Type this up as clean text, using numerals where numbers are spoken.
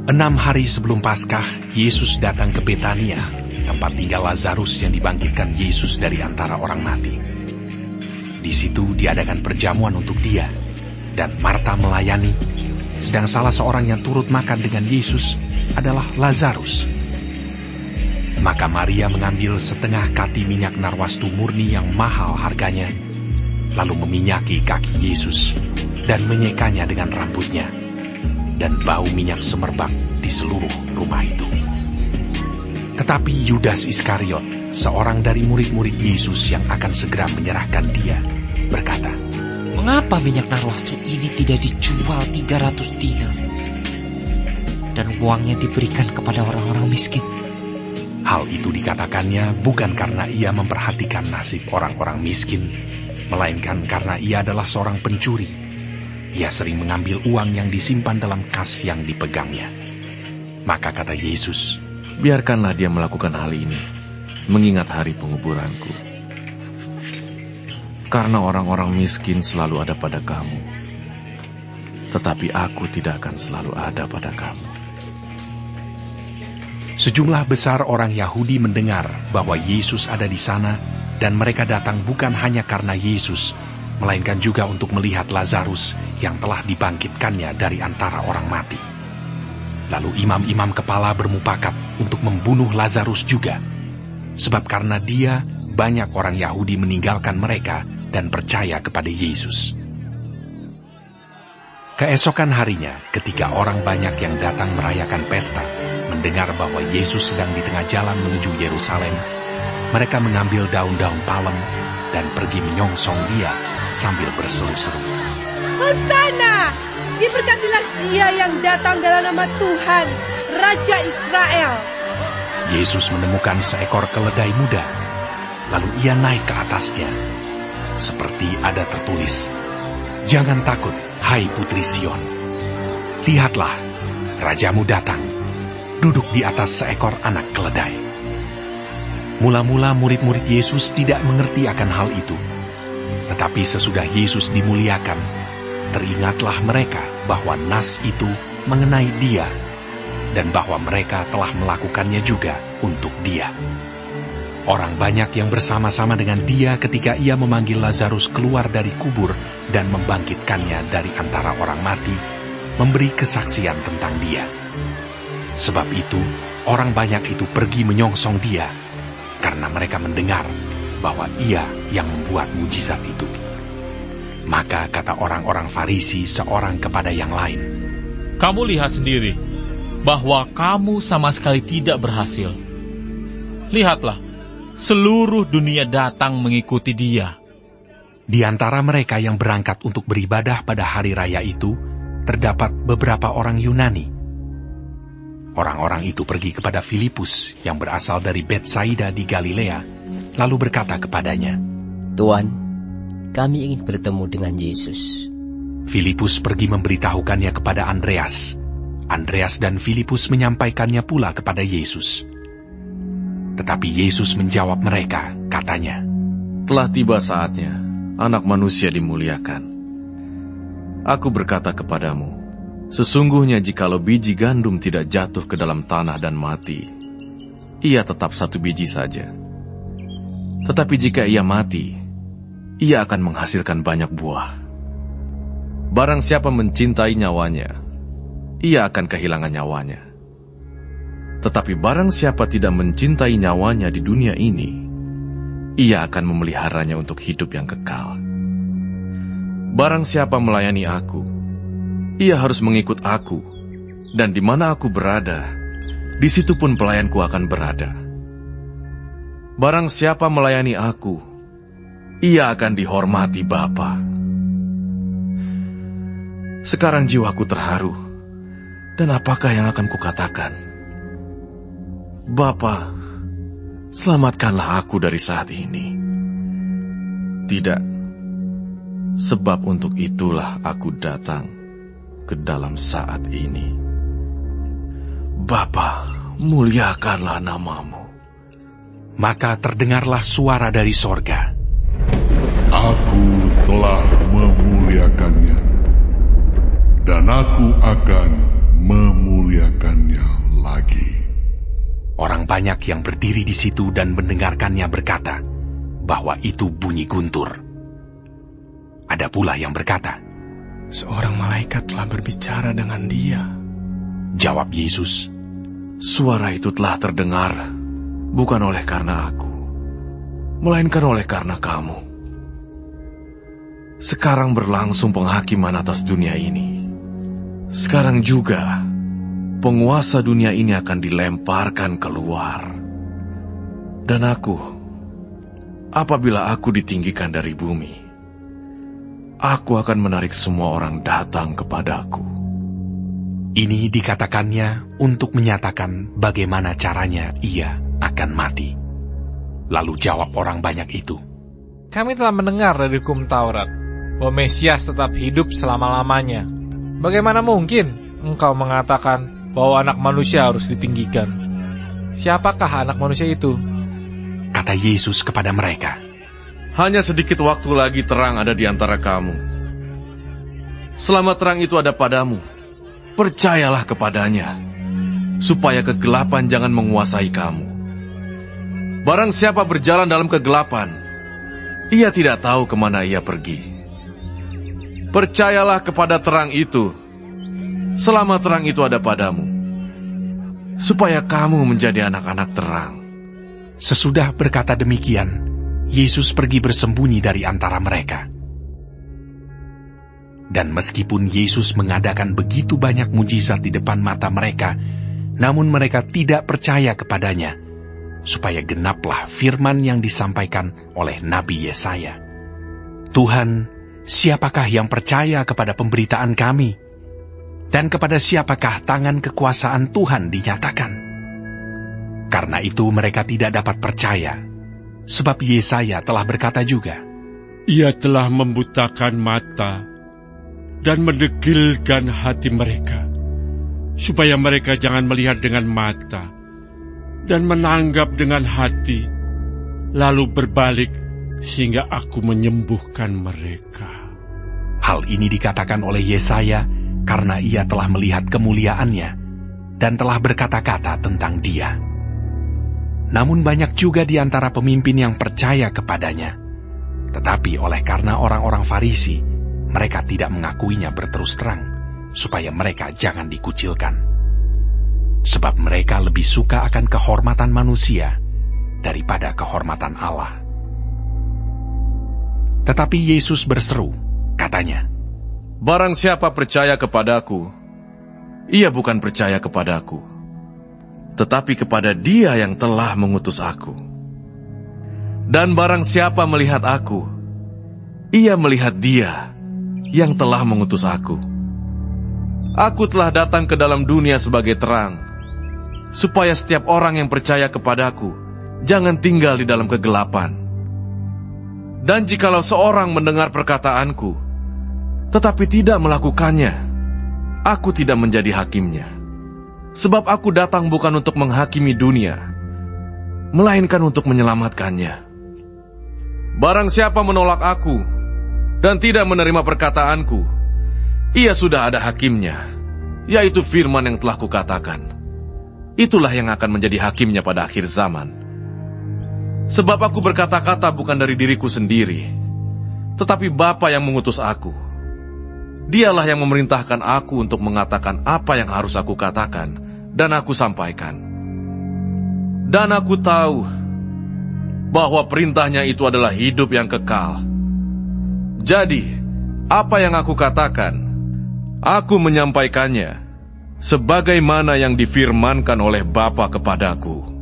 6 hari sebelum Paskah, Yesus datang ke Betania, tempat tinggal Lazarus yang dibangkitkan Yesus dari antara orang mati. Di situ diadakan perjamuan untuk dia, dan Marta melayani, sedang salah seorang yang turut makan dengan Yesus adalah Lazarus. Maka Maria mengambil setengah kati minyak narwastu murni yang mahal harganya, lalu meminyaki kaki Yesus dan menyekanya dengan rambutnya, dan bau minyak semerbak di seluruh rumah itu. Tetapi Yudas Iskariot, seorang dari murid-murid Yesus yang akan segera menyerahkan dia, berkata, "Mengapa minyak narwastu ini tidak dijual 300 dinar dan uangnya diberikan kepada orang-orang miskin?" Hal itu dikatakannya bukan karena ia memperhatikan nasib orang-orang miskin, melainkan karena ia adalah seorang pencuri. Ia sering mengambil uang yang disimpan dalam kas yang dipegangnya. Maka kata Yesus, "Biarkanlah dia melakukan hal ini, mengingat hari penguburanku. Karena orang-orang miskin selalu ada pada kamu, tetapi aku tidak akan selalu ada pada kamu." Sejumlah besar orang Yahudi mendengar bahwa Yesus ada di sana, dan mereka datang bukan hanya karena Yesus, melainkan juga untuk melihat Lazarus yang telah dibangkitkannya dari antara orang mati. Lalu imam-imam kepala bermufakat untuk membunuh Lazarus juga, sebab karena dia banyak orang Yahudi meninggalkan mereka dan percaya kepada Yesus. Keesokan harinya, ketika orang banyak yang datang merayakan pesta mendengar bahwa Yesus sedang di tengah jalan menuju Yerusalem, mereka mengambil daun-daun palem dan pergi menyongsong dia sambil berseru-seru, "Hosana! Diberkatilah dia yang datang dalam nama Tuhan, Raja Israel." Yesus menemukan seekor keledai muda, lalu ia naik ke atasnya. Seperti ada tertulis, "Jangan takut, hai Putri Sion. Lihatlah, Rajamu datang, duduk di atas seekor anak keledai." Mula-mula murid-murid Yesus tidak mengerti akan hal itu. Tetapi sesudah Yesus dimuliakan, teringatlah mereka bahwa nas itu mengenai dia, dan bahwa mereka telah melakukannya juga untuk dia. Orang banyak yang bersama-sama dengan dia ketika ia memanggil Lazarus keluar dari kubur dan membangkitkannya dari antara orang mati, memberi kesaksian tentang dia. Sebab itu, orang banyak itu pergi menyongsong dia, karena mereka mendengar bahwa ia yang membuat mujizat itu. Maka kata orang-orang Farisi seorang kepada yang lain, "Kamu lihat sendiri bahwa kamu sama sekali tidak berhasil. Lihatlah, seluruh dunia datang mengikuti dia." Di antara mereka yang berangkat untuk beribadah pada hari raya itu, terdapat beberapa orang Yunani. Orang-orang itu pergi kepada Filipus yang berasal dari Betsaida di Galilea, lalu berkata kepadanya, "Tuan, kami ingin bertemu dengan Yesus." Filipus pergi memberitahukannya kepada Andreas. Andreas dan Filipus menyampaikannya pula kepada Yesus. Tetapi Yesus menjawab mereka, katanya, "Telah tiba saatnya Anak Manusia dimuliakan. Aku berkata kepadamu, sesungguhnya jikalau biji gandum tidak jatuh ke dalam tanah dan mati, ia tetap satu biji saja. Tetapi jika ia mati, ia akan menghasilkan banyak buah. Barang siapa mencintai nyawanya, ia akan kehilangan nyawanya. Tetapi barang siapa tidak mencintai nyawanya di dunia ini, ia akan memeliharanya untuk hidup yang kekal. Barang siapa melayani aku, ia harus mengikut aku, dan di mana aku berada, di situ pun pelayanku akan berada. Barang siapa melayani aku, ia akan dihormati Bapa." Sekarang jiwaku terharu, dan apakah yang akan kukatakan? Bapa, selamatkanlah aku dari saat ini. Tidak, sebab untuk itulah aku datang ke dalam saat ini. Bapa, muliakanlah namamu. Maka terdengarlah suara dari sorga, "Aku telah memuliakannya, dan aku akan memuliakannya." Orang banyak yang berdiri di situ dan mendengarkannya berkata bahwa itu bunyi guntur. Ada pula yang berkata, "Seorang malaikat telah berbicara dengan dia." Jawab Yesus, Suara itu telah terdengar bukan oleh karena aku, melainkan oleh karena kamu. Sekarang berlangsung penghakiman atas dunia ini. Sekarang juga penguasa dunia ini akan dilemparkan keluar. Dan aku, apabila aku ditinggikan dari bumi, aku akan menarik semua orang datang kepadaku. Ini dikatakannya untuk menyatakan bagaimana caranya ia akan mati. Lalu jawab orang banyak itu, "Kami telah mendengar dari hukum Taurat bahwa Mesias tetap hidup selama-lamanya. Bagaimana mungkin engkau mengatakan bahwa anak manusia harus ditinggikan? Siapakah anak manusia itu?" Kata Yesus kepada mereka, Hanya sedikit waktu lagi terang ada di antara kamu. Selama terang itu ada padamu, percayalah kepadanya, supaya kegelapan jangan menguasai kamu. Barang siapa berjalan dalam kegelapan, ia tidak tahu kemana ia pergi. Percayalah kepada terang itu, selama terang itu ada padamu, supaya kamu menjadi anak-anak terang. Sesudah berkata demikian, Yesus pergi bersembunyi dari antara mereka. Dan meskipun Yesus mengadakan begitu banyak mujizat di depan mata mereka, namun mereka tidak percaya kepadanya, supaya genaplah firman yang disampaikan oleh Nabi Yesaya. Tuhan, siapakah yang percaya kepada pemberitaan kami? Dan kepada siapakah tangan kekuasaan Tuhan dinyatakan? Karena itu mereka tidak dapat percaya, sebab Yesaya telah berkata juga, Ia telah membutakan mata dan mendegilkan hati mereka, supaya mereka jangan melihat dengan mata dan menanggap dengan hati, lalu berbalik sehingga aku menyembuhkan mereka. Hal ini dikatakan oleh Yesaya karena ia telah melihat kemuliaannya dan telah berkata-kata tentang dia. Namun banyak juga di antara pemimpin yang percaya kepadanya. Tetapi oleh karena orang-orang Farisi, mereka tidak mengakuinya berterus terang, supaya mereka jangan dikucilkan. Sebab mereka lebih suka akan kehormatan manusia daripada kehormatan Allah. Tetapi Yesus berseru, katanya, Barang siapa percaya kepadaku, ia bukan percaya kepadaku, tetapi kepada Dia yang telah mengutus aku. Dan barang siapa melihat aku, ia melihat Dia yang telah mengutus aku. Aku telah datang ke dalam dunia sebagai terang, supaya setiap orang yang percaya kepadaku jangan tinggal di dalam kegelapan. Dan jikalau seorang mendengar perkataanku, tetapi tidak melakukannya, aku tidak menjadi hakimnya. Sebab aku datang bukan untuk menghakimi dunia, melainkan untuk menyelamatkannya. Barang siapa menolak aku dan tidak menerima perkataanku, ia sudah ada hakimnya, yaitu firman yang telah kukatakan. Itulah yang akan menjadi hakimnya pada akhir zaman. Sebab aku berkata-kata bukan dari diriku sendiri, tetapi Bapa yang mengutus aku. Dialah yang memerintahkan aku untuk mengatakan apa yang harus aku katakan, dan aku sampaikan. Dan aku tahu bahwa perintahnya itu adalah hidup yang kekal. Jadi, apa yang aku katakan, aku menyampaikannya sebagaimana yang difirmankan oleh Bapa kepadaku.